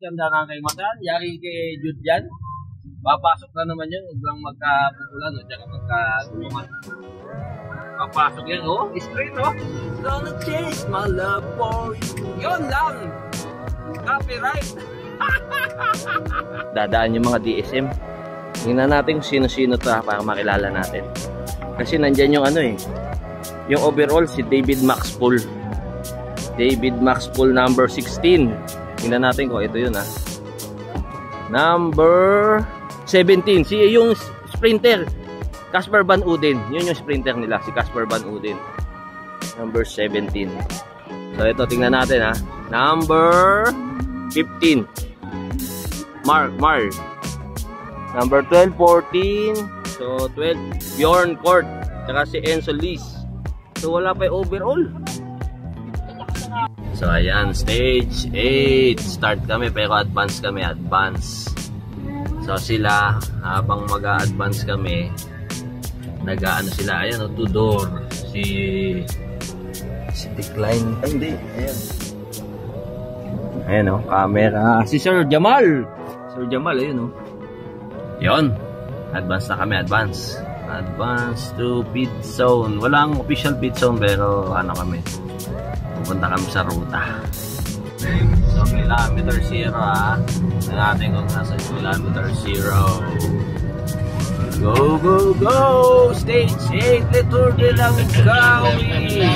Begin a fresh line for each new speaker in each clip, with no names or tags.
ganda na kay Matan. Yari kay Jude yan. Papasok na naman yun. Huwag lang magkaputulan. Huwag lang magkagulungan. Papasok yan. Oh, straight oh. Gonna chase my love for you. Yun lang. Copyright. Dadaan yung mga DSM. Tingnan natin kung sino-sino to para makilala natin. Kasi nandyan yung ano eh. Yung overall si David Maxpool. David Maxpool number 16. Tingnan natin kung ito yun ha. Number 17. Si yung sprinter. Casper Van Uden. Yun yung sprinter nila. Si Casper Van Uden. Number 17. So ito tingnan natin ha. Number 15. Mark. Number 12, 14. So 12. Bjorn Court. Tsaka si Enzo Liz. So wala pa yung overall. So ayan, stage 8. Start kami pero advance kami, advance. So sila, habang mag-a-advance kami, nag-aano sila, ayan o, Tudor. Si Decline, ay hindi, ayan. Ayan o, camera. Si Sir Jamal. Sir Jamal, ayun o. Yun, advance na kami, advance. Advance to pit zone. Walang official pit zone pero ano kami, pupunta kami sa ruta. So kilometer 0 ha. Tignan natin kung nasa kilometer 0. Go, go, go! Stage 8, Litour de Langkawi.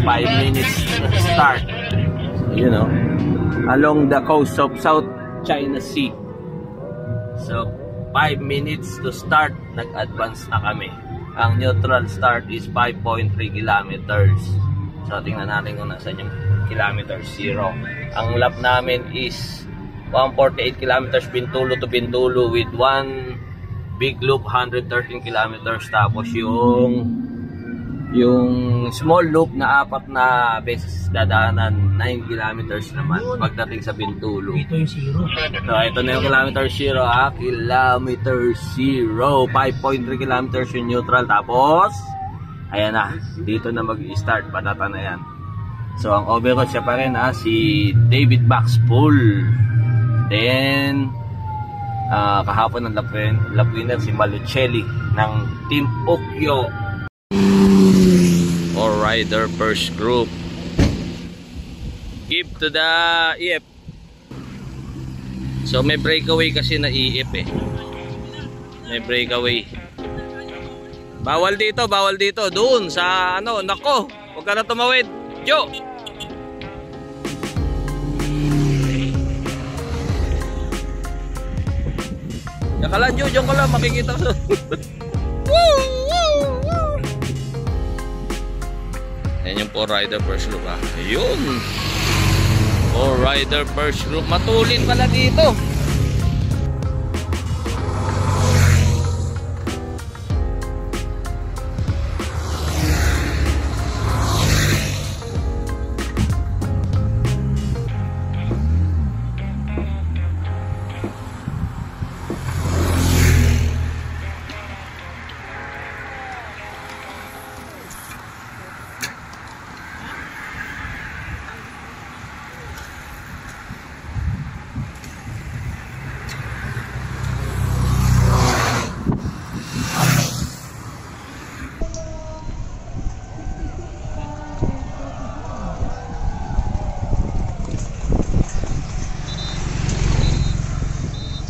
5 minutes to start. So, you know, along the coast of South China Sea. So 5 minutes to start. Nag-advance na kami. Ang neutral start is 5.3 kilometers. So tingnan natin kung nasan yung kilometer 0. Ang lap namin is 148 kilometers Bintulu to Bintulu with one big loop 113 kilometers. Tapos yung small loop na 4 na beses dadaanan 9 kilometers naman pagdating sa Bintulu.
Ito yung 0.
So ito na yung kilometer 0 ha. Kilometer 0. 5.3 kilometers yung neutral. Tapos ayan na. Dito na mag-start. Patata na yan. So ang overall siya pa rin ha. Si David Maxpool. Then kahapon ang lap winner si Malucelli ng Team Okyo. All rider first group. Give to the EF. So may breakaway kasi na EF eh. May breakaway. Bawal dito. Doon sa ano, nako. Huwag ka na tumawid. Jo. Yakalan Jo, diyan ka lang makikita ko. Yan yung 4 rider first group ha. Ayun. 4 rider first group. Matulin pala dito.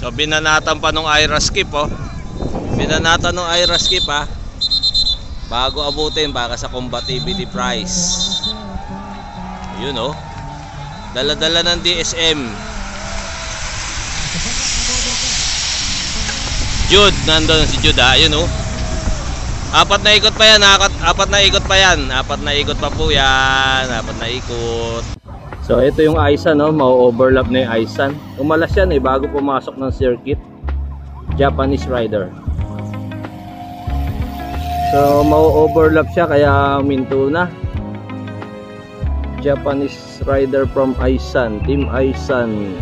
So binanatan pa nung Aeroskip oh. Binanatan nung Aeroskip ha. Bago abutin para sa compatibility price. Yun oh. Dala-dala ng DSM. Jude, nandun si Jude ha. Yun oh. 4 na ikot pa yan. 4 na ikot pa yan. 4 na ikot pa po yan. 4 na ikot. So ito yung Aisan no, mau-overlap na yung Aisan. Umalas yan eh bago pumasok ng circuit. Japanese rider. So mau-overlap siya kaya minto na. Japanese rider from Aisan, Team Aisan.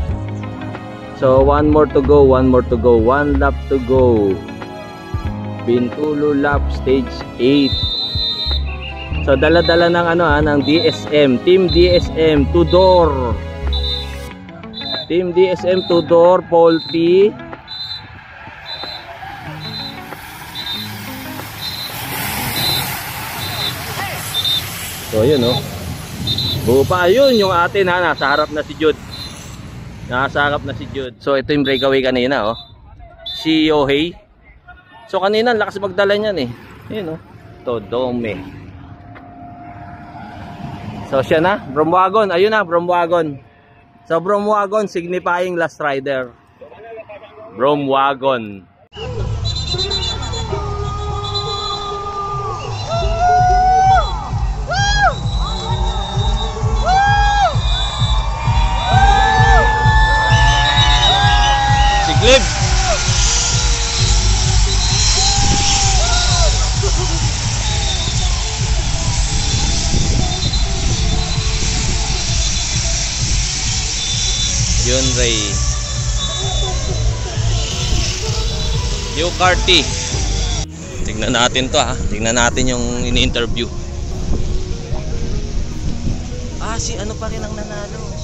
So one more to go, one lap to go. Bintulu lap stage 8. So dala-dala ng ano ng DSM, Team DSM Tudor. Team DSM Tudor, Polti. So yun oh. Buo pa yun yung atin ha, nasa harap na si Jude. Nasa harap na si Jude. So ito yung breakaway kanina oh. Si Yohei. So kanina lakas magdala niyan eh. Yun oh. Todome. So siya na, Bromwagon. Ayun na, Bromwagon. So Bromwagon signifying last rider. Bromwagon. Siglib. Yun Ray. Yo Carty. Tingnan natin to ha. Tingnan natin yung ini-interview. Si ano pa rin ang nanalo.